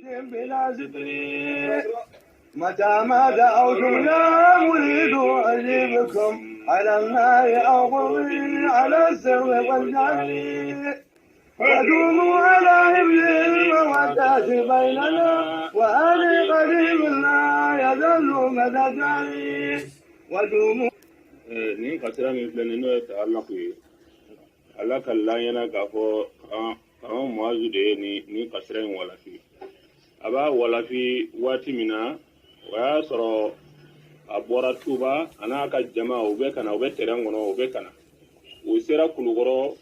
بلا ستري متى ما دعوتنا أريد أجيبكم على الماء أو ضري على السر والجعل ودوموا على حفظ المودة بيننا وأنا قريب لا يزال مدى جعلي ودوموا ni kasira min filɛ nin n'o ye ta'alaku ye ala ka laɲɛna k'a fɔ kan muazu de ye ni kasira in walafi a b'a walafi waati min na o y'a sɔrɔ a bɔra tuba a n'a ka jama u bɛ kana u bɛ terrain kɔnɔ u bɛ kana u sera kulukɔrɔ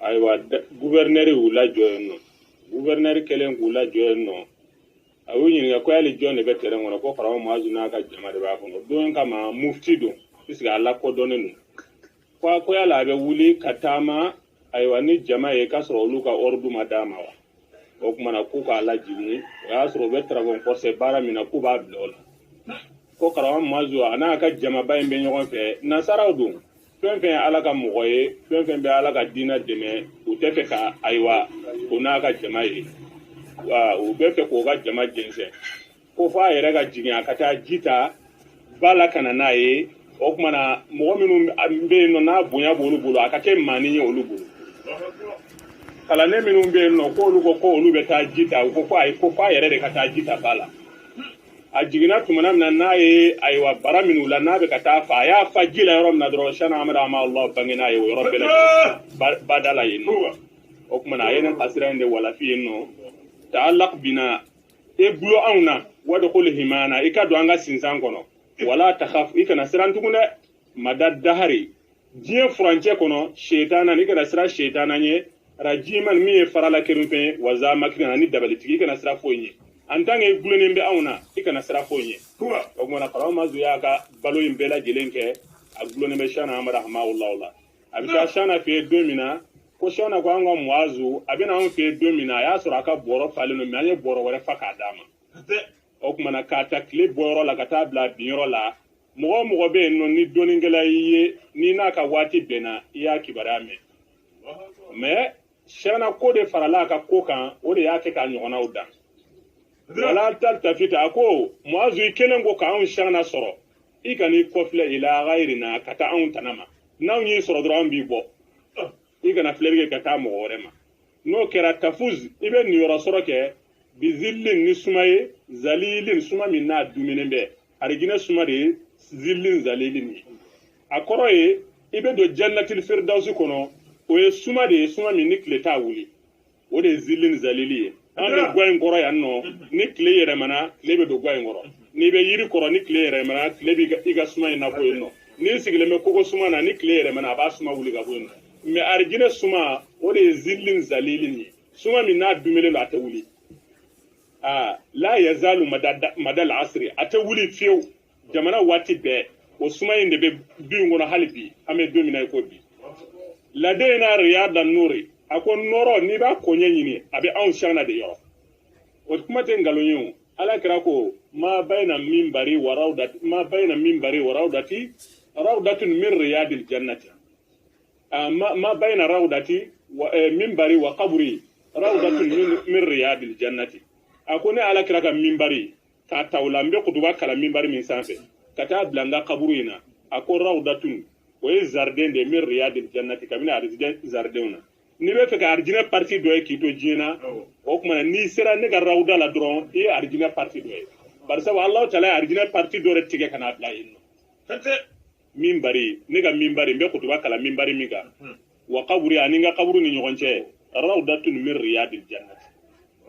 ayiwa gouverneur y'u lajɔ yen nɔ gouverneur kɛlen k'u lajɔ yen nɔ a y'u ɲininka ko yali jɔn de bɛ terrain kɔnɔ ko farawo muazu n'a ka jama de b'a kɔnɔ don kama mufti don puisque ala kodɔnnen don ko yala a bɛ wuli ka taama ayiwa ni jama ye k'a sɔrɔ olu ka ordre ma d'a ma wa o kumana k'u k'a lajigin o y'a sɔrɔ u bɛ travaux forcés baara min na k'u b'a bila o la ko karamɔgɔ mazu a n'a ka jamaba in bɛ ɲɔgɔn fɛ nasaraw don fɛn fɛn ye ala ka mɔgɔ ye fɛn fɛn bɛ ala ka diinɛ dɛmɛ u tɛ fɛ ka ayiwa o n'a ka jama ye wa u bɛ fɛ k'o ka jama jɛnsɛn ko f'a yɛrɛ ka jigin a ka taa ji ta ba la ka na n'a ye o kumana mɔgɔ minnu bɛ yen nɔ n'a bonya b'olu bolo a ka kɛ maani ye olu bolo kalanden minnu bɛ yen nɔ k'olu ko olu bɛ taa ji ta u ko ayi ko f'a yɛrɛ de ka taa ji ta ba la a jiginna tuma min na n'a ye ayiwa bara minnu la n'a bɛ ka taa fa a y'a fa ji la yɔrɔ min na dɔrɔn sani amadu amalahu bange n'a ye o yɔrɔ bɛɛ la bada la yen nɔ o kumana a ye nin kasira in de walafi yen nɔ ta'alaq bina e gulo anw na wadkhul himana i ka don an ka sinsan kɔnɔ wala takhaf i kana siran tugun dɛ madad dahari diɲɛ furancɛ kɔnɔ shaytana ni kana sira shaytana ɲɛ rajiman min ye farala kɛrin fɛn wa zamakina ni dabalitigi i kana sira foyi ɲɛ en tant que gulonen bɛ anw na i kana sira foyi ɲɛ o kumana karamɔgɔ mazu y'a ka balo in bɛɛ lajɛlen kɛ a gulonen bɛ shana amadu rahimahullahu la a bɛ taa shana fɛ yen don min na ko shana ko an ka muazu a bɛna anw fɛ yen don min na a y'a sɔrɔ a ka bɔrɔ falen don mais an ye bɔrɔ wɛrɛ fa k'a d'a ma o kumana k'a ta tile bɔyɔrɔ la ka taa bila binyɔrɔ la mɔgɔ o mɔgɔ bɛ yen nɔ ni dɔnnikɛla y'i ye ni n'a ka waati bɛnna i y'a kibaruya mɛn mais shana ko de farala a ka ko kan o de y'a kɛ k'a ɲɔgɔnnaw dan wala taltafita a ko muazu i kelen ko k'anw shana sɔrɔ i ka n'i kɔfilɛ ila ghayrina ka taa anw tana ma n'anw y'i sɔrɔ dɔrɔn an b'i bɔ i kana filɛli kɛ ka taa mɔgɔ wɛrɛ ma n'o kɛra tafuz i bɛ niyɔrɔ sɔrɔ kɛ bizillin ni suma ye zalilin suma min n'a duminen bɛ arijinɛ suma de ye zillin zalilin ye a kɔrɔ ye i bɛ don jannatil firdausi kɔnɔ o ye suma de ye suma min ni tile t'a wuli o de ye zillin zalili ye an bɛ gwa in kɔrɔ yan nɔ ni tile yɛrɛmana tile bɛ don gwa in kɔrɔ n'i bɛ yiri kɔrɔ ni tile yɛrɛmana tile bɛ i ka suma in nabɔ yen nɔ n'i sigilen bɛ kogo suma na ni tile yɛrɛmana a b'a suma wuli ka bɔ yen nɔ mais arijinɛ suma o de ye zillin zalilin ye suma min n'a duminen don a tɛ wuli la yazalu madal asri a tɛ wuli fiyewu jamana waati bɛɛ o suma in de bɛ du in kɔnɔ hali bi an bɛ don min na i ko bi ladayna riyada nuri a ko nɔrɔ n'i b'a koɲɛ ɲini a bɛ anw siana de yɔrɔ o kuma tɛ nkalon ye o ala kɛra ko ma bayna minbari wa rawdati rawdatun min riyadil jannati ma bayna rawdati minbari wa qabri rawdatun min riyadil jannati a ko ne ala kɛra ka minbari k'a ta o la n bɛ kutuba kalan minbari min sanfɛ ka taa bila n ka kaburu in na a ko rawdatun o ye jardin de min riyadil jannati kabini arijinɛ jardin na n'i bɛ fɛ ka arijinɛ parti dɔ ye k'i to diɲɛ na o kumana n'i sera ne ka rawda la dɔrɔn i ye arijinɛ parti dɔ ye bari sabu alahu taala ye arijinɛ parti dɔ de tigɛ ka n'a bila yen nɔ minbari ne ka minbari n bɛ kutuba kalan minbari min kan wa kaburi ani n ka kaburu ni ɲɔgɔn cɛ rawdatun min riyadil jannati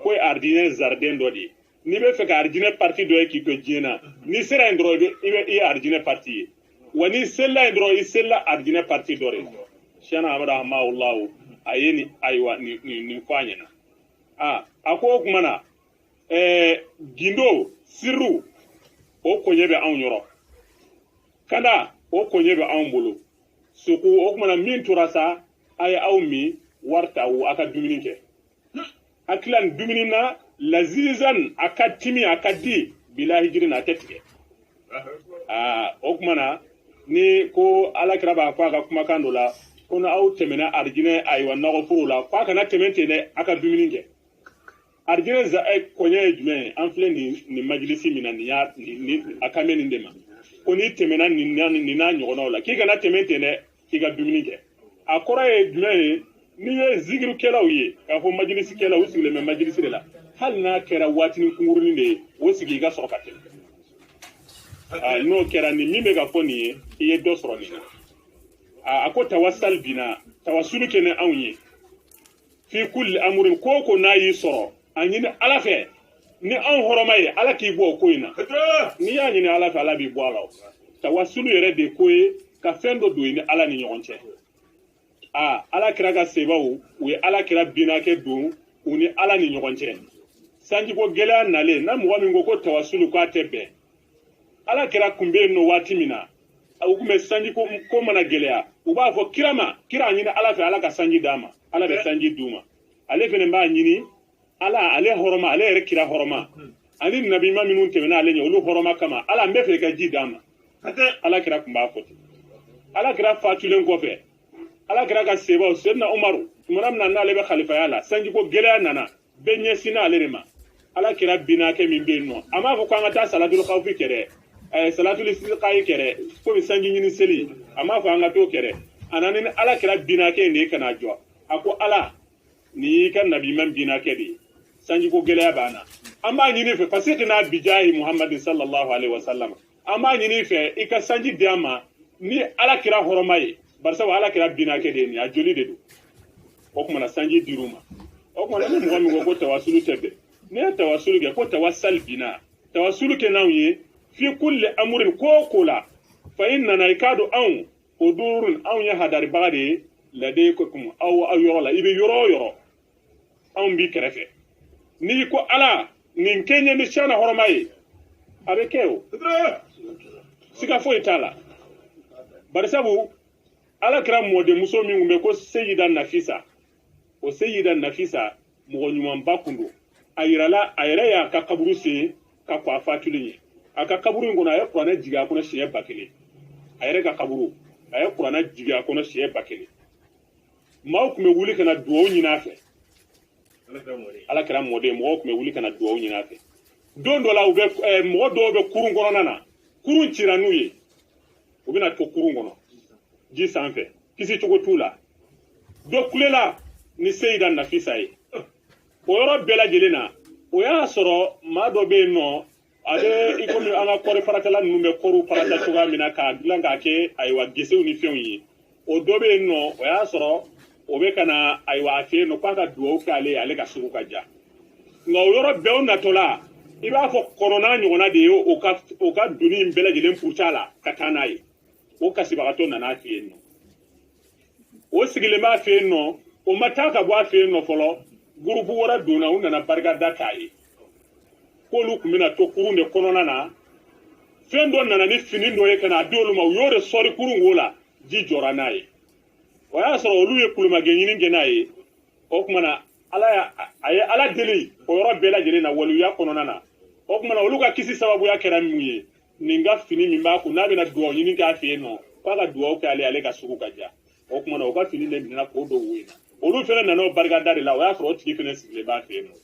ko ye arijinɛ jardin dɔ de ye n'i bɛ fɛ ka arijinɛ parti dɔ ye k'i to diɲɛ na n'i sera yen dɔrɔn i ye arijinɛ parti ye wa n'i selila yen dɔrɔn i selila arijinɛ parti dɔ de ye siyana amadu rahimahullahu a ye nin ayiwa nin fɔ a ɲɛna a ko o kumana gindo sirru o koɲɛ bɛ anw yɔrɔ kanda o koɲɛ bɛ anw bolo suku o kumana min tora sa a ye aw min wari ta o a ka dumuni kɛ a tila nin dumuni na lazizan a ka timi a ka di bila hijiri na a tɛ tigɛ o kumana ni ko alakira b'a fɔ a ka kumakan dɔ la ko n'aw tɛmɛna arijinɛ ayiwa nɔgɔforo la k'a kana tɛmɛ ten dɛ a ka dumuni kɛ arjine za ay konye jume an filɛ ni majlisi min na ni akame nin de ma ko ni tɛmɛna nin n'a ɲɔgɔnnaw la k'i kana tɛmɛ ten dɛ k'i ka dumuni kɛ a kɔrɔ ye jumɛn ye n'i ye zikirikɛlaw ye k'a fɔ majlisikɛlaw u sigilen bɛ majlisi de la hali n'a kɛra waatinin kunkurunin de ye o sigi i ka sɔrɔ ka tɛmɛ n'o kɛra nin min bɛ ka fɔ nin ye i ye dɔ sɔrɔ nin na a ko tawassal bina tawassulu kɛ ni anw ye fi kulli amurin ko ko n'a y'i sɔrɔ a ɲini ala fɛ ni anw hɔrɔma ye ala k'i bɔ o ko in na n'i y'a ɲini ala fɛ ala b'i bɔ a la tawassulu yɛrɛ de ko ye ka fɛn dɔ don i ni ala ni ɲɔgɔn cɛ ala kira ka sebaw u ye ala kira binakɛ don u ni ala ni ɲɔgɔn cɛ sanjiko gɛlɛya nalen na mɔgɔ min ko tawassulu k'a tɛ bɛn ala kira kun bɛ yen nɔ waati min na u tun bɛ sanjiko ko mana gɛlɛya u b'a fɔ kira a ɲini ala fɛ ala ka sanji d'a ma ala bɛ sanji d'u ma ale fɛnɛ b'a ɲini ale hɔrɔma ale yɛrɛ kira hɔrɔma ani nabima minnu tɛmɛna ale ɲɛ olu hɔrɔma kama ala n bɛ fɛ i ka ji d'a ma ala kira kun b'a fɔ ten ala kira fatulen kɔfɛ ala kira ka sebaw sedna umaru tumana min na n'ale bɛ kalifaya la sanjiko gɛlɛya nana bɛɛ ɲɛsinna ale de ma ala kira binakɛ min bɛ yen nɔ a m'a fɔ ko an ka taa salatul khawfi kɛ dɛ salatul istisqa'i kɛ dɛ komi sanji ɲini seli a m'a fɔ an ka t'o kɛ dɛ a nana ni ala kira binakɛ in de ye ka na jɔ a ko ala nin y'i ka nabiman binakɛ de ye sanjiko gɛlɛya b'an na an b'a ɲini fɛ fasikina bijahi muhammadin sallallahu alaihi wasallam an b'a ɲini fɛ i ka sanji di an ma ni ala kira hɔrɔma ye barisa ala kira binakɛ de ye nin a joli de don o kumana sanji dir'u ma o kumana ni mɔgɔ min ko tawassulu tɛ bɛn ne ye tawassulu kɛ ko tawassal bina tawassulu kɛ n'anw ye fi kulli amurin ko la fa in nana i k'a dɔn anw o durun anw ye hadaribaga de ye lade ko kuma aw yɔrɔ la i bɛ yɔrɔ o yɔrɔ anw b'i kɛrɛfɛ n'i ko ala nin kɛ ɲɛ ni siyana hɔrɔma ye a bɛ kɛ o siga foyi t'a la barisabu ala kɛra mɔdenmuso min tun bɛ ko seyida nafisa o seyida nafisa mɔgɔ ɲumanba kun don a yirala a yɛrɛ y'a ka kaburu sen ka kɔ a fatulen ye a ka kaburu in kɔnɔ a ye kuranɛ jigin a kɔnɔ siɲɛ 1000 a yɛrɛ ka kaburu a ye kuranɛ jigin a kɔnɔ siɲɛ 1000 maaw tun bɛ wuli ka na dugawu ɲini a fɛ ala kɛra mɔden mɔgɔw tun bɛ wuli ka na dugawu ɲini a fɛ don dɔ la mɔgɔ dɔw bɛ kurun kɔnɔna na kurun cira n'u ye u bɛna to kurun kɔnɔ ji sanfɛ kisi cogo t'u la dɔ kulela ni seyida nafisa ye o yɔrɔ bɛɛ lajɛlen na o y'a sɔrɔ maa dɔ bɛ yen nɔ a bɛ i komi an ka kɔɔri faratala ninnu bɛ kɔɔriw farata cogoya min na k'a dilan k'a kɛ ayiwa gesew ni fɛnw ye o dɔ bɛ yen nɔ o y'a sɔrɔ o bɛ ka na ayiwa a fɛ yen nɔ k'a ka dugawu kɛ ale ka sugu ka ja nka o yɔrɔ bɛɛ natɔ la i b'a fɔ kɔnɔna ɲɔgɔnna de ye o ka doni in bɛɛ lajɛlen puca la ka taa n'a ye o kasibagatɔ nana fɛ yen nɔ o sigilen b'a fɛ yen nɔ o ma taa ka bɔ a fɛ yen nɔ fɔlɔ gurupu wɛrɛ donna u nana barikada k'a ye k'olu tun bɛna to kurun de kɔnɔna na fɛn dɔ nana ni fini dɔ ye ka na di olu ma u y'o de sɔri kurun wo la ji jɔra n'a ye o y'a sɔrɔ olu ye kulomagɛ ɲini kɛ n'a ye o tuma na a ye ala deli o yɔrɔ bɛɛ lajɛlen na waliya kɔnɔna na o tuma na olu ka kisi sababuya kɛra mun ye nin ka fini min b'a kun n'a bɛna dugawu ɲini k'a fɛ yen nɔ k'a ka dugawu kɛ ale ka sugu ka ja o tuma na o ka fini de minɛna k'o don wo in na olu fɛnɛ nana o barikada de la o y'a sɔrɔ o tigi fɛnɛ sigilen b'a fɛ yen nɔ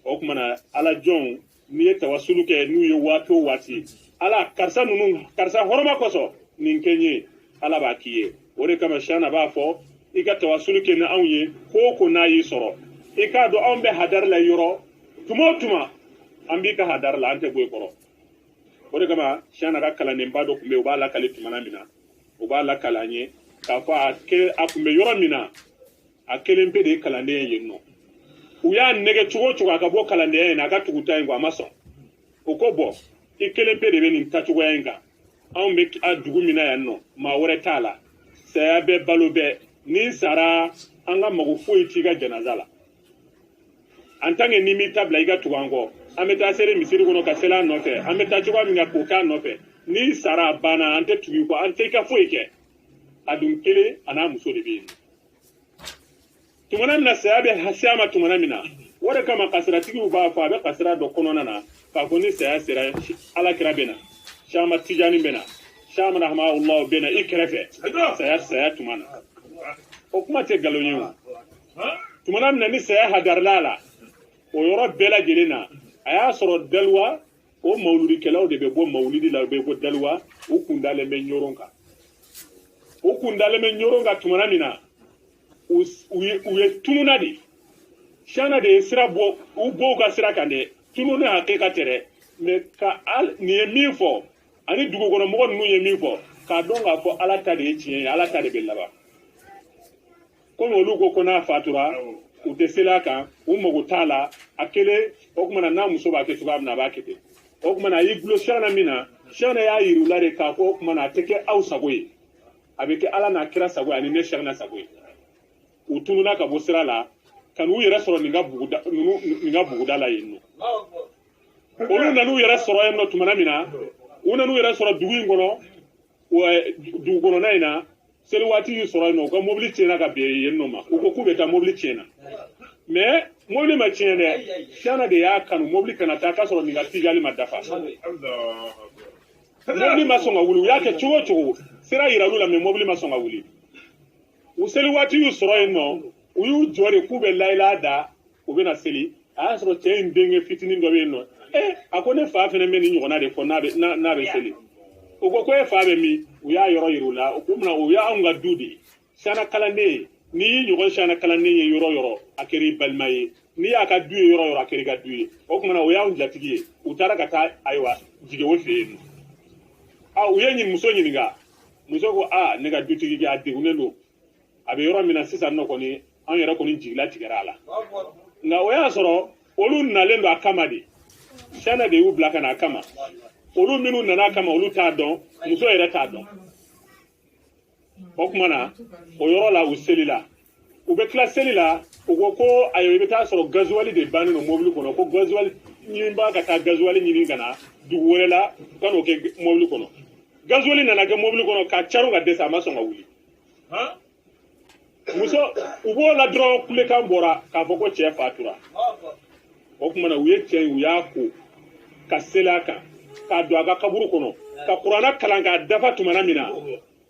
o tuma na ala jɔnw n'i ye tawassulu kɛ n'u ye waati o waati ala karisa hɔrɔma kosɔn nin kɛ n ye ala b'a k'i ye o de kama siyana b'a fɔ i ka tawassulu kɛ ni anw ye ko n'a y'i sɔrɔ i k'a dɔn anw bɛ hadari la yɔrɔ tuma o tuma an b'i ka hadari la an tɛ bɔ i kɔrɔ o de kama siyana ka kalandenba dɔ tun bɛ yen u b'a lakali tumana min na u b'a lakali an ye k'a fɔ a tun bɛ yɔrɔ min na a kelen pe de ye kalanden ye yen nɔ u y'a nɛgɛ cogo o cogo a ka bɔ kalandenya in na a ka tugu ta in kɔ a ma sɔn o ko bɔn i kelen pe de bɛ nin tacogoya in kan anw bɛ a dugu min na yan nɔ maa wɛrɛ t'a la saya bɛɛ balo bɛɛ ni sara an ka mago foyi t'i ka janaza la en tant que n'i m'i ta bila i ka tugu an kɔ an bɛ taa sere misiri kɔnɔ ka seli a nɔfɛ an bɛ taa cogoya min na k'o k'a nɔfɛ n'i sara a banna an tɛ tugu i kɔ an tɛ i ka foyi kɛ a dun kelen a n'a muso de bɛ yen tumana min na saya bɛ hasiya ma tumana min na o de kama kasiratigiw b'a fɔ a bɛ kasira dɔ kɔnɔna na k'a fɔ ni saya sera alakira bɛ na Chama Tijani bɛ na Chama rahimahullah bɛ na i kɛrɛfɛ saya tuma na o kuma tɛ nkalon ye o tumana min na ni saya hadarila la o yɔrɔ bɛɛ lajɛlen na a y'a sɔrɔ daluwa o mawuludikɛlaw de bɛ bɔ mawulidi la u bɛ bɔ daluwa u kun dalen bɛ ɲɔrɔn kan u kun dalen bɛ ɲɔrɔn kan tumana min na u ye tununa de siyana de ye sira bɔ u bɔ u ka sira kan dɛ tunu ne hakika tɛ dɛ mais ka nin ye min fɔ ani dugukɔnɔmɔgɔ ninnu ye min fɔ k'a dɔn k'a fɔ ala ta de ye tiɲɛ ye ala ta de bɛ laban komi olu ko n'a fatura u tɛ seli a kan u mago t'a la a kelen o tuma na n'a muso b'a kɛ cogoya min na a b'a kɛ ten o tuma na a y'i gulo siyana min na siyana y'a yir'u la de k'a fɔ o tuma na a tɛ kɛ aw sago ye a bɛ kɛ ala n'a kira sago ye ani ne siyana sago ye u tununa ka bɔ sira la ka n'u yɛrɛ sɔrɔ nin ka buguda la yen nɔ olu nan'u yɛrɛ sɔrɔ yen nɔ tumana min na u nan'u yɛrɛ sɔrɔ dugu in kɔnɔ dugu kɔnɔna in na seli waati y'u sɔrɔ yen nɔ u ka mobili tiɲɛna ka bɛn yen nɔ ma u ko k'u bɛ taa mobili tiɲɛna mais mobili ma tiɲɛ dɛ siyana de y'a kanu mobili kana taa k'a sɔrɔ nin ka tijali ma dafa mobili ma sɔn ka wuli u y'a kɛ cogo o cogo sira yiral'u la mais mobili ma sɔn ka wuli u seli waati y'u sɔrɔ yen nɔ u y'u jɔ de k'u bɛ layila da u bɛna seli a y'a sɔrɔ cɛ in denkɛ fitinin dɔ bɛ yen nɔ a ko ne fa fana bɛ nin ɲɔgɔnna de fɔ n'a bɛ seli u ko e fa bɛ min u y'a yɔrɔ yir'u la o kumana o y'anw ka du de ye siyana kalanden n'i y'i ɲɔgɔn siyana kalanden ye yɔrɔ yɔrɔ a kɛra i balima ye n'i y'a ka du ye yɔrɔ yɔrɔ a kɛra i ka du ye o kumana o y'anw jatigi ye u taara ka taa ayiwa jigin o fɛ yen nɔ u ye muso ɲininka muso ko ne ka dutigi a degunnen don a bɛ yɔrɔ min na sisan nɔ kɔni an yɛrɛ kɔni jigila tigɛra a la nka o y'a sɔrɔ olu nalen don a kama de siyana de y'u bila ka na a kama olu minnu nana a kama olu t'a dɔn muso yɛrɛ t'a dɔn o tuma na o yɔrɔ la u selila u bɛ tila seli la u ko ayiwa i bɛ taa sɔrɔ gazuwali de bannen don mobili kɔnɔ ko gazuwali ɲiniba ka taa gazuwali ɲini ka na dugu wɛrɛ la ka n'o kɛ mobili kɔnɔ gazuwali nana kɛ mobili kɔnɔ ka carin ka dɛsɛ a ma sɔn ka wuli muso u b'o la dɔrɔn kulekan bɔra k'a fɔ ko cɛ fatura o tuma na u ye cɛ in u y'a ko ka seli a kan k'a don a ka kaburu kɔnɔ ka kuranna kalan k'a dafa tumana min na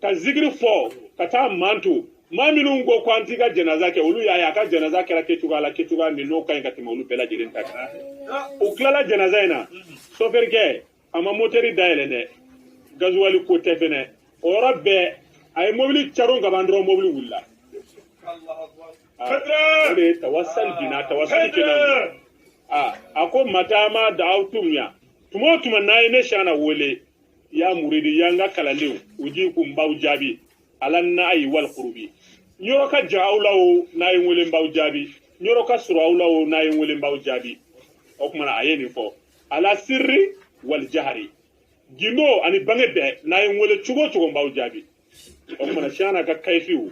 ka zikiri fɔ ka taa manto maa minnu ko an t'i ka jɛnaza kɛ olu y'a ye a ka jɛnaza kɛra kɛcogoya la kɛcogoya min n'o ka ɲi ka tɛmɛ olu bɛɛ lajɛlen ta kan u tilala jɛnaza in na sofɛrikɛ a ma motɛri dayɛlɛ dɛ gazuwali ko tɛ fɛnɛ o yɔrɔ bɛɛ a ye mobili caron ka ban dɔrɔn mobili wulila o de ye tawassal bina tawassal kɛnɛ a ko mata ma da'awtum ya tuma o tuma n'a ye ne siyana wele ya muridi ya n ka kalandenw u ji kun b'aw jaabi ala na'i wal qurubi yɔrɔ ka jan aw la o n'a ye n wele n b'aw jaabi yɔrɔ ka sɔrɔ aw la o n'a ye n wele n b'aw jaabi o tuma na a ye nin fɔ ala sirri wal jahari gindo ani bange bɛɛ n'a ye n wele cogo o cogo n b'aw jaabi o tuma na siyana ka kayifiw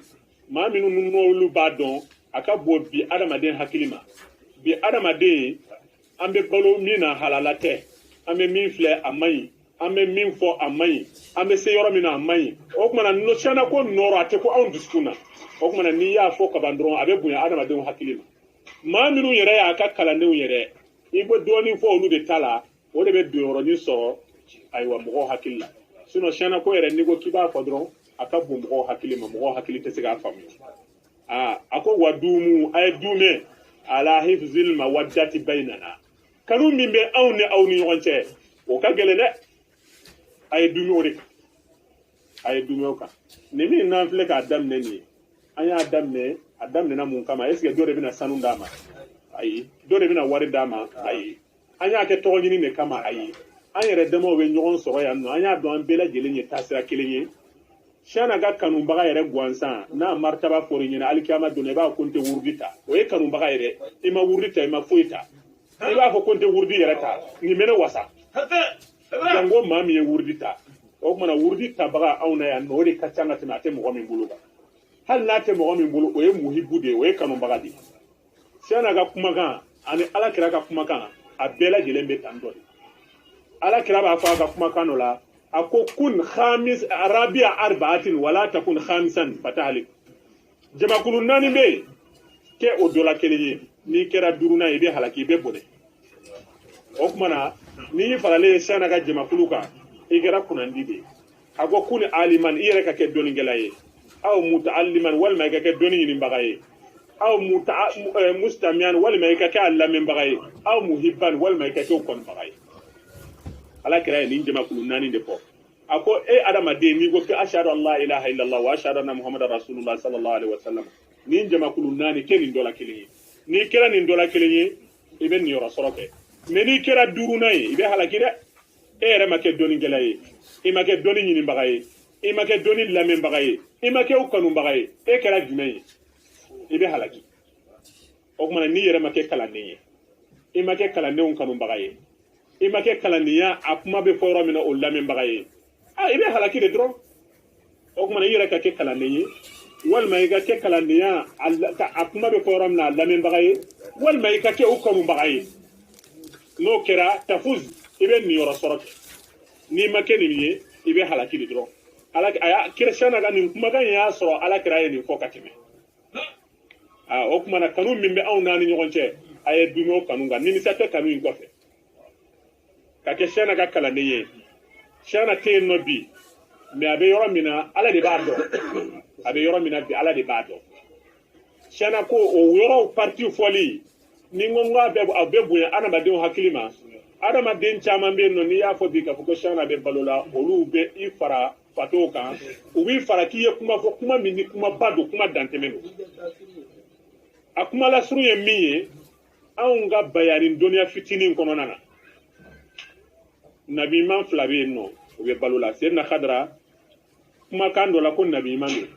maa minnu n'olu b'a dɔn a ka bɔ bi adamaden hakili ma bi adamaden an bɛ balo min na halala tɛ an bɛ min filɛ a man ɲi an bɛ min fɔ a man ɲi an bɛ se yɔrɔ min na a man ɲi o tuma na siyana ko nɔrɔ a tɛ ko anw dusukun na o tuma na n'i y'a fɔ kaban dɔrɔn a bɛ bonya adamadenw hakili ma maa minnu yɛrɛ y'a ka kalandenw yɛrɛ i bɛ dɔɔnin fɔ olu de ta la o de bɛ donyɔrɔnin sɔrɔ ayiwa mɔgɔw hakili la sinon siyana ko yɛrɛ n'i ko k'i b'a fɔ dɔrɔn a ka bon mɔgɔw hakili ma mɔgɔw hakili tɛ se k'a faamuya a ko wa duumu a ye duumɛ ala hifzil mawaddati bainana kanu min bɛ anw ni aw ni ɲɔgɔn cɛ o ka gɛlɛn dɛ a ye duumɛ o de kan a ye duumɛ o kan nin min n'an filɛ k'a daminɛ nin ye an y'a daminɛ a daminɛna mun kama est ce que dɔ de bɛna sanu d'a ma ayi dɔ de bɛna wari d'a ma ayi an y'a kɛ tɔgɔ ɲini de kama ayi an yɛrɛ damaw bɛ ɲɔgɔn sɔrɔ yan nɔ an y'a dɔn an bɛɛ lajɛlen ye taasira kelen ye siyana ka kanubaga yɛrɛ gansan n'a martaba fɔr'i ɲɛna alikiyama donna i b'a fɔ ko n tɛ wurudi ta o ye kanubaga yɛrɛ i ma wurudi ta i ma foyi ta i b'a fɔ ko n tɛ wurudi yɛrɛ ta nin bɛ ne wasa jango maa min ye wurudi ta o tumana wurudi tabaga anw na yan nɔ o de ka ca ka tɛmɛ a tɛ mɔgɔ min bolo kan hali n'a tɛ mɔgɔ min bolo o ye muhibu de ye o ye kanubaga de ye siyana ka kumakan ani alakira ka kumakan a bɛɛ lajɛlen bɛ tan dɔ de alakira b'a fɔ a ka kumakan dɔ la a ko kun khamis arabiya arba'atin wala takun khamisan fatahlik jamakulu naani bɛ yen kɛ o dɔ la kelen ye n'i kɛra duurunan i bɛ halaki i bɛ bɔnɛ o tuma na n'i y'i faralen siyana ka jamakulu kan i kɛra kunnandi de ye a ko kun aliman i yɛrɛ ka kɛ dɔnnikɛla ye aw muta'alliman walima i ka kɛ dɔnni ɲinibaga ye aw mustamian walima i ka kɛ a lamɛnbaga ye aw muhibban walima i ka kɛ o kɔnbaga ye ala kira ye nin jamakulu naani de fɔ a ko adamaden n'i ko ko ashhadu an la ilaha illallah wa ashhadu anna muhammadan rasulullah sallallahu alaihi wasallam nin jamakulu naani kɛ nin dɔ la kelen ye n'i kɛra nin dɔ la kelen ye i bɛ niyɔrɔ sɔrɔ kɛ mais n'i kɛra duurunan ye i bɛ halaki dɛ e yɛrɛ ma kɛ dɔnnikɛla ye i ma kɛ dɔnni ɲinibaga ye i ma kɛ dɔnni lamɛnbaga ye i ma kɛ o kanubaga ye e kɛra jumɛn ye i bɛ halaki o tuma n'i yɛrɛ ma kɛ kalanden ye i ma kɛ kalandenw kanubaga ye i ma kɛ kalandenya a kuma bɛ fɔ yɔrɔ min na o lamɛnbaga ye i bɛ halaki de dɔrɔn o tuma i yɛrɛ ka kɛ kalanden ye walima i ka kɛ kalandenya a kuma bɛ fɔ yɔrɔ min na a lamɛnbaga ye walima i ka kɛ o kanubaga ye n'o kɛra tafuz i bɛ niyɔrɔ sɔrɔ kɛ n'i ma kɛ nin ye i bɛ halaki de dɔrɔn kirisiyana ka nin kumakan in y'a sɔrɔ ala kira ye nin fɔ ka tɛmɛ o tuma na kanu min bɛ anw n'a ni ɲɔgɔn cɛ a ye dun o kanu kan nimisa tɛ kanu in kɔfɛ ka kɛ siyana ka kalanden ye siyana tɛ yen nɔ bi mais a bɛ yɔrɔ min na ala de b'a dɔn a bɛ yɔrɔ min na bi ala de b'a dɔn siyana ko o yɔrɔw parti fɔli ni n ko a bɛ bonya adamadenw hakili ma adamaden caman bɛ yen nɔ n'i y'a fɔ bi k'a fɔ ko siyana bɛ balo la olu bɛ i fara fatɔw kan u b'i fara k'i ye kuma fɔ kuma min ni kuma ba don kuma dantɛmɛ don a kuma lasurun ye min ye anw ka bayani dɔnniya fitinin kɔnɔna na nabi ɲuman fila bɛ yen nɔ u bɛ balo la seyidina Khadra kumakan dɔ la ko nabi ɲuman don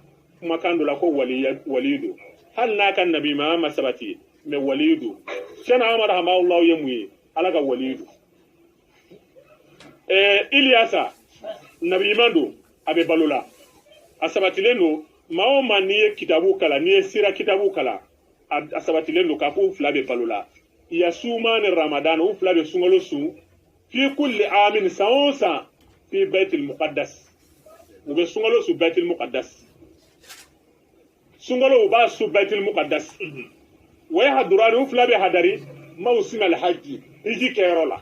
kumakan dɔ la ko wali don hali n'a ka nabi ɲuman ma sabati mais wali don siyana Amadu Hamawulaw ye mun ye ala ka wali don Iliyasa nabi ɲuman don a bɛ balo la a sabatilen don maa o maa n'i ye kitabu kalan n'i ye sira kitabu kalan a sabatilen don k'a fɔ u fila bɛ balo la yasuma ni ramadan u fila bɛ sunkalo sun fi kulli amin san o san fi baitul muqaddas u bɛ sunkalo sun baitul muqaddas sunkalo u b'a sun baitul muqaddas wa yahdurani u fila bɛ hadari mawsim al hajj hiji kɛyɔrɔ la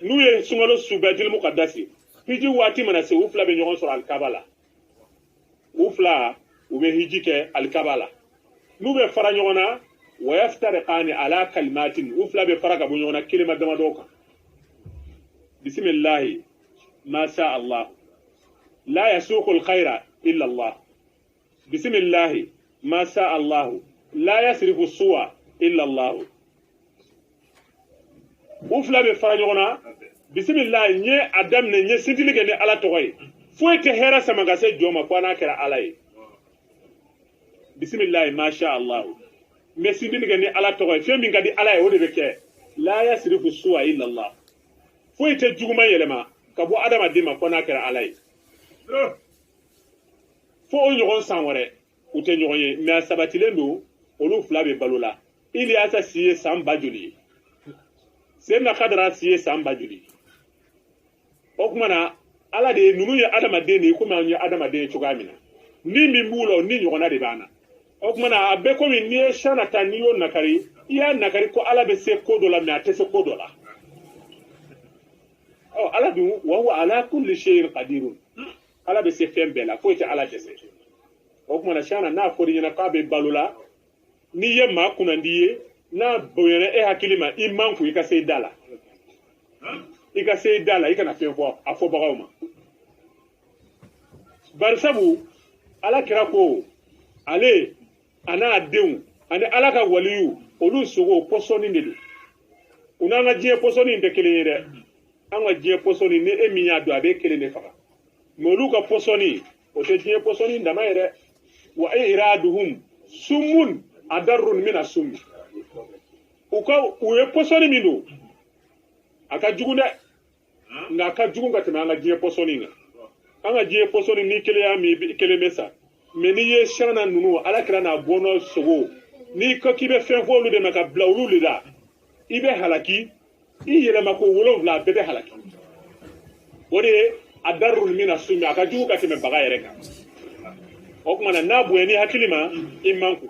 n'u ye sunkalo sun baitul muqaddas hiji waati mana se u fila bɛ ɲɔgɔn sɔrɔ alikaba la u fila u bɛ hiji kɛ alikaba la n'u bɛ fara ɲɔgɔn na wa yaftariqani ala kalimatin u fila bɛ fara ka bɔ ɲɔgɔn na kelima damadɔ kan bisimilahi ma sha Allah la yasuqul khayra illa Allah bisimilahi ma sha Allah la yasrifu suwa illa Allah u fila bɛ fara ɲɔgɔn na bisimilahi n ye a daminɛ n ye sintili kɛ ni ala tɔgɔ ye foyi tɛ hɛrɛ sama ka se jɔ ma fo n'a kɛra ala ye bisimilahi ma sha Allah mais sintili kɛ ni ala tɔgɔ ye fɛn min ka di ala ye o de bɛ kɛ la yasrifu suwa illa Allah foyi tɛ juguman yɛlɛma ka bɔ adamaden ma fo n'a kɛra ala ye fo o ɲɔgɔn san wɛrɛ u tɛ ɲɔgɔn ye mais a sabatilen don olu fila bɛ balo la Iliyasa si ye san ba joli ye seyidina Khadra si ye san ba joli o tuma na ala de ninnu ye adamaden de ye komi an ye adamaden ye cogoya min na ni min b'u la o ni ɲɔgɔnna de b'an na o tuma na a bɛ komi n'i ye siyana ta n'i y'o nakari i y'a nakari ko ala bɛ se ko dɔ la mais a tɛ se ko dɔ la ala dun wa huwa ala kulli shay'in qadirun ala bɛ se fɛn bɛɛ la foyi tɛ ala dɛsɛ o tuma na siyana n'a fɔr'i ɲɛna k'a bɛ balo la n'i ye maa kunnandi ye n'a bonyana e hakili ma i man kun i ka se i da la i ka se i da la i kana fɛn fɔ a fɔbagaw ma bari sabu ala kira ko ale a n'a denw ani ala ka waliyu olu sogo pɔsɔni de don u n'an ka diɲɛ pɔsɔni tɛ kelen ye dɛ an ka diɲɛ pɔsɔni ni e min y'a dɔn a bɛ kelen de faga mais olu ka pɔsɔni o tɛ diɲɛ pɔsɔni dama ye dɛ wa iraduhum summun adarrun mina summi u ye pɔsɔni min don a ka jugu dɛ nka a ka jugu ka tɛmɛ an ka diɲɛ pɔsɔni kan an ka diɲɛ pɔsɔni ni kelen y'a min i kelen bɛ sa mais n'i ye siyana ninnu ala kira n'a bɔnɔ sogo n'i ko k'i bɛ fɛn fɔ olu de ma ka bila olu de la i bɛ halaki i yɛlɛma ko 7 a bɛɛ bɛ halaki o de ye a darul mina summi a ka jugu ka tɛmɛ baga yɛrɛ kan o tuma na n'a bonya ni hakili ma i man kun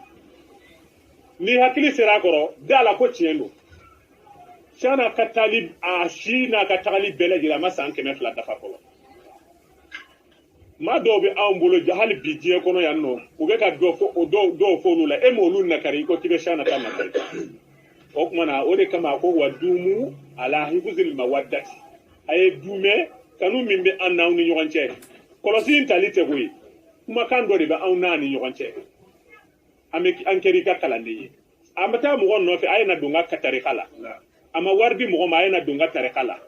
ni hakili sera a kɔrɔ da la ko tiɲɛ don siyana ka taali a si n'a ka tagali bɛɛ lajɛlen a ma san 200 dafa fɔlɔ ma dɔw bɛ anw bolo hali bi diɲɛ kɔnɔ yan nɔ u bɛ ka dɔw fɔ olu la e m'olu nakari ko k'i bɛ siya nata nakari o tuma na o de kama ko wa dumu ala hifuzil mawaddati a ye dumɛ kanu min bɛ an n'aw ni ɲɔgɔn cɛ kɔlɔsi in tali tɛ koyi kumakan dɔ de bɛ anw n'a ni ɲɔgɔn cɛ an kɛra i ka kalanden ye a bɛ taa mɔgɔ nɔfɛ a ye na don n ka tarika la a ma wari di mɔgɔ ma a ye na don n ka tarika la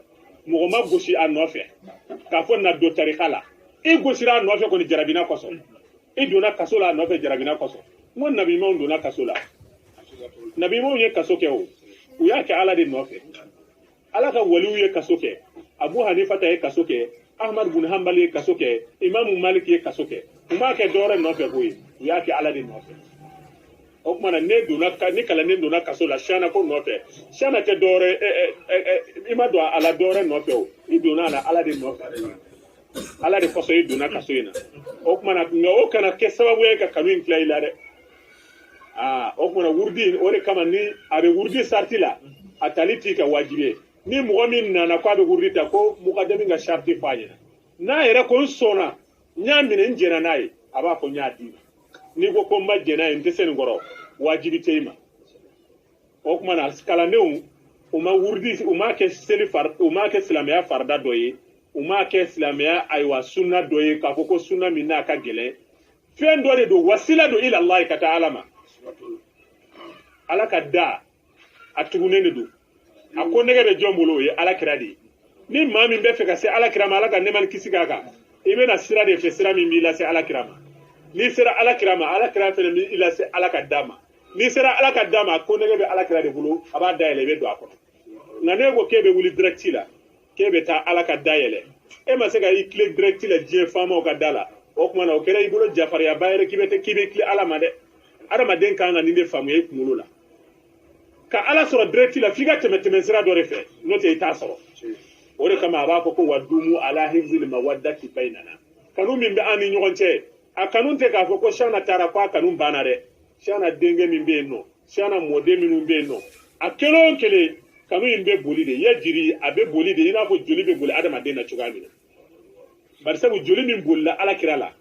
mɔgɔ ma gosi a nɔfɛ k'a fɔ na don tarika la i gosira a nɔfɛ kɔni jarabina kɔsɔn i donna kaso la a nɔfɛ jarabina kɔsɔn n ko nabiɲumanw donna kaso la nabiɲumanw ye kaso kɛ o u y'a kɛ ala de nɔfɛ ala ka waliw ye kaso kɛ abu hanifata ye kaso kɛ ahmad bun hanbali ye kaso kɛ imamu malik ye kaso kɛ u m'a kɛ dɔwɛrɛ nɔfɛ koyi u y'a kɛ ala de nɔfɛ o tuma na ni kalanden donna kaso la siyana ko nɔfɛ siyana tɛ dɔwɛrɛ i ma don a la dɔwɛrɛ nɔfɛ o i donna a la ala de nɔfɛ ala de kɔsɔn i donna kaso in na o tuma na nka o kana kɛ sababu ye ka kanu in tila i la dɛ o tuma na wurudi o de kama ni a bɛ wurudi sariti la a tali t'i ka wajibi ye ni mɔgɔ min nana ko a bɛ wurudi ta ko mukadami ka sariti f'a ɲɛna n'a yɛrɛ ko n sɔnna n y'a minɛ n jɛnna n'a ye a b'a fɔ n y'a d'i ma n'i ko ko n ma jɛn n'a ye n tɛ se nin kɔrɔ wajibi tɛ i ma o tuma na kalandenw u ma wurudi u m'a kɛ u m'a kɛ silamɛya farida dɔ ye u m'a kɛ silamɛya ayiwa sunna dɔ ye k'a fɔ ko sunna min n'a ka gɛlɛn fɛn dɔ de don wasila don ila Allah ka taa ala ma ala ka da a tugunen de don a ko nɛgɛ bɛ jɔn bolo o ye ala kira de ye ni maa min bɛ fɛ ka se ala kira ma ala ka nɛma ni kisi k'a kan i bɛna sira de fɛ sira min b'i lase ala kira ma n'i sera ala kira ma ala kira fɛnɛ b'i lase ala ka da ma n'i sera ala ka da ma ko nɛgɛ bɛ ala kira de bolo a b'a dayɛlɛ i bɛ don a kɔnɔ nka ne ko k'e bɛ wuli direct la k'e bɛ taa ala ka dayɛlɛ e ma se ka i tile direct la diɲɛ faamaw ka da la o tuma na o kɛra i bolo jafariyaba yɛrɛ k'i bɛ tile ala ma dɛ adamaden kan ka nin de faamuya i kunkolo la ka ala sɔrɔ direct la f'i ka tɛmɛ sira dɔ de fɛ n'o tɛ i t'a sɔrɔ o de kama a b'a fɔ ko wa dumu ala hifzil mawaddati bainana kanu min bɛ an ni ɲɔgɔn cɛ a kanu tɛ k'a fɔ ko siana taara ko a kanu banna dɛ siana denkɛ min bɛ yen nɔ siana mɔden minnu bɛ yen nɔ a kelen o kelen kanu in bɛ boli de ye jiri a bɛ boli de i n'a fɔ joli bɛ boli adamaden na cogoya min na bari sabu joli min bolila ala kira la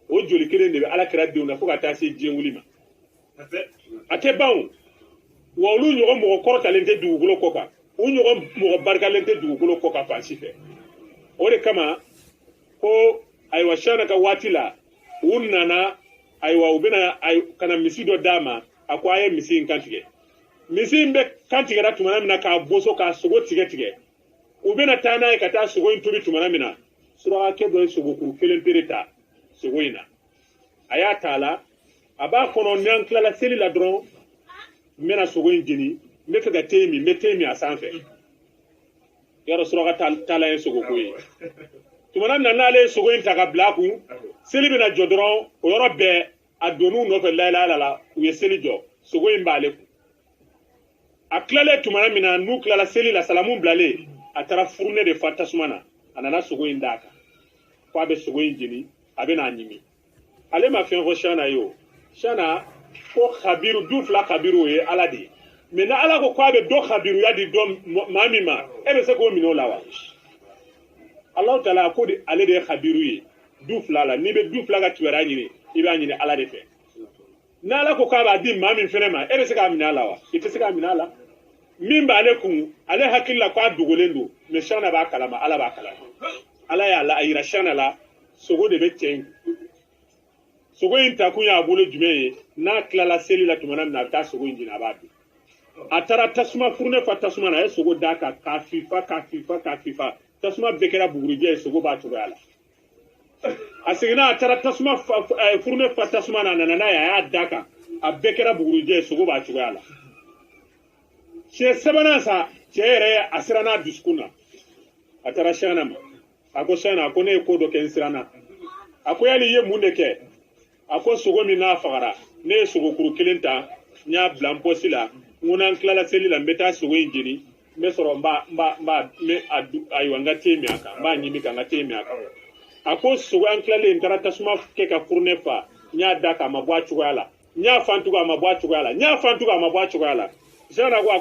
o joli kelen de bɛ ala kira denw na fo ka taa se diɲɛ wuli ma a tɛ ban wa olu ɲɔgɔn mɔgɔ kɔrɔtalen tɛ dugukolo kɔ kan u ɲɔgɔn mɔgɔ barikalen tɛ dugukolo kɔ kan fan si fɛ o de kama ko ayiwa siana ka waati la u nana ayiwa u bɛna kana misi dɔ d'a ma a ko a ye misi in kantigɛ misi in bɛ kantigɛra tumana min na k'a boso k'a sogo tigɛ u bɛna taa n'a ye ka taa sogo in tobi tumana min na surakakɛ dɔ ye sogokuru kelen pere ta sogo in na a y'a ta a la a b'a kɔnɔ n'an tilala seli la dɔrɔn n bɛna sogo in jeni n bɛ fɛ ka te min n bɛ te min a sanfɛ yɔrɔ suraka taala ye sogoko ye tumana min na n'ale ye sogo in ta ka bila a kun seli bɛna jɔ dɔrɔn o yɔrɔ bɛɛ a donn'u nɔfɛ layɛlɛya la u ye seli jɔ sogo in b'ale kun a tilalen tumana min na n'u tilala seli la salamu bilalen a taara furune de fa tasuma na a nana sogo in d'a kan ko a bɛ sogo in jeni a bɛ n'a ɲimi ale ma fɛn fɔ siana ye o siana ko khabiru du fila khabiru o ye ala de ye mɛ na ala ko k'a bɛ dɔ khabiruya di dɔ maa min ma e bɛ se k'o minɛ o la wa alahu taala ko ale de ye khabiru ye du fila la n'i bɛ du fila ka kibaruya ɲini i b'a ɲini ala de fɛ ni ala ko k'a b'a di maa min fɛnɛ ma e bɛ se k'a minɛ a la wa i tɛ se k'a minɛ a la min b'ale kun ale hakili la k'a dogolen don mɛ siana b'a kalama ala b'a kalama ala y'a la a yira siana la sogo de bɛ cɛ in sogo in ta kun y'a bolo jumɛn ye n'a tilala seli la tumana min na a bɛ taa sogo in jeni a b'a dun a taara tasuma furune fa tasuma na a ye sogo d'a kan k'a fifa tasuma bɛɛ kɛra bugurijɛ ye sogo b'a cogoya la a seginna a taara tasuma furune fa tasuma na a nana n'a ye a y'a d'a kan a bɛɛ kɛra bugurijɛ ye sogo b'a cogoya la siɲɛ sabanan sa cɛ yɛrɛ a siran n'a dusukun na a taara siana ma a ko siana a ko ne ye ko dɔ kɛ n siranna a ko yali i ye mun de kɛ a ko sogo min n'a fagara ne ye sogokuru kelen ta n y'a bila n pɔsi la n ko n'an tilala seli la n bɛ taa sogo in jeni n bɛ sɔrɔ ayiwa n ka te min a kan n b'a ɲimi ka n ka te min a kan a ko sogo an tilalen n taara tasuma kɛ ka furune fa n y'a da kan a ma bɔ a cogoya la n y'a fan tugun a ma bɔ a cogoya la n y'a fan tugun a ma bɔ a cogoya la sisan ko a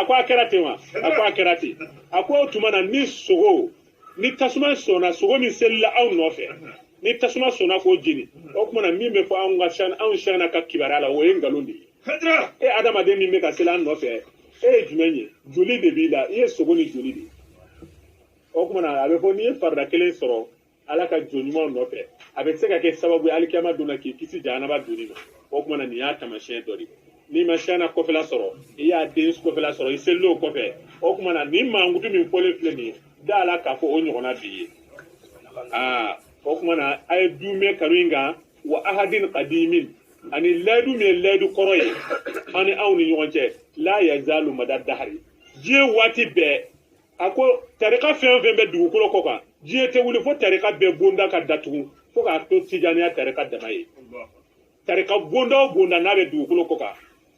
ko a kɛra ten wa a ko a kɛra ten a ko o tuma na ni sogo ni tasuma sona sogo min selila aw nɔfɛ ni tasuma sona k'o jeni o kuma na min bɛ fɔ anw siyana ka kibaruya la o ye nkalon de ye adamaden min bɛ ka seli an nɔfɛ ye jumɛn ye joli de b'i la i ye sogo ni joli de ye o kuma na a bɛ fɔ n'i ye farida kelen sɔrɔ ala ka jo ɲumanw nɔfɛ a bɛ se ka kɛ sababu ye alikiyama don na k'i kisi jahanama donni ma o kuma na nin y'a taamasiyɛn dɔ de ye n'i ma siyana kɔfɛla sɔrɔ i y'a den kɔfɛla sɔrɔ i selil'o kɔfɛ o kuma na nin mankutu min fɔlen filɛ nin ye da la k'a fɔ o ɲɔgɔnna b'i ye o kuma na a ye du mɛn kanu in kan wa ahadin qadimin ani layidu min ye layidu kɔrɔ ye an ni anw ni ɲɔgɔn cɛ la yazalu mada dahari diɲɛ waati bɛɛ a ko tarika fɛn o fɛn bɛ dugukolo kɔ kan diɲɛ tɛ wuli fo tarika bɛɛ bonda ka datugu fo k'a to tijaniya tarika dama ye tarika bonda o bonda n'a bɛ dugukolo kɔ kan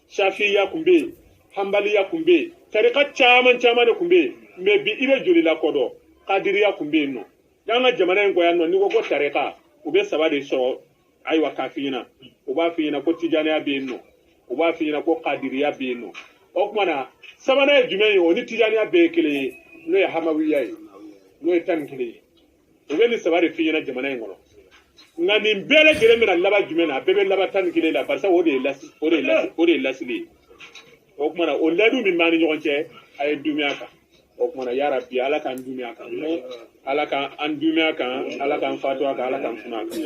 shafiya kun bɛ yen hanbaliya kun bɛ yen tarika caman caman de kun bɛ yen mɛ bi i bɛ joli la kɔdɔ kadiriya kun bɛ yen nɔ y'an ka jamana in kɔ yan nɔ n'i ko ko tarika u bɛ saba de sɔrɔ ayiwa k'a f'i ɲɛna u b'a f'i ɲɛna ko tijaniya bɛ yen nɔ u b'a f'i ɲɛna ko kadiriya bɛ yen nɔ o tuma na sabanan ye jumɛn ye o ni tijaniya bɛɛ ye kelen ye n'o ye hamawiya ye n'o ye tan ni kelen ye u bɛ nin saba de f'i ɲɛna jamana in kɔnɔ nka nin bɛɛ lajɛlen bɛna laban jumɛn na a bɛɛ bɛ laban tan ni kelen la barisa o de ye lasili ye o tuma na o layidu min b'an ni ɲɔgɔn cɛ a ye dunuya kan o tuma na yarabi ala k'an dunuya kan ala k'an dunuya kan ala k'an fatuwa kan ala k'an funa kan.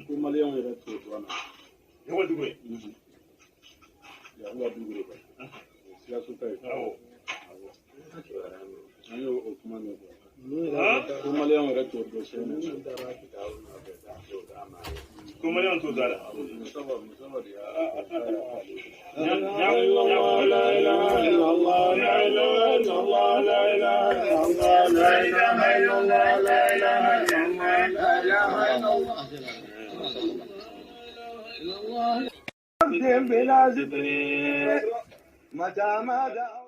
ko maliyɛnw yɛrɛ t'o dɔn na ɲɔgɔn dugu ye yan ka dugu de kan sikaso ta ye an y'o kuma mɛn ko maliyɛnw yɛrɛ t'o dɔn sɛnɛ ko maliyɛnw t'o dɔn a la musaba de بلا زبري متى ما دعوت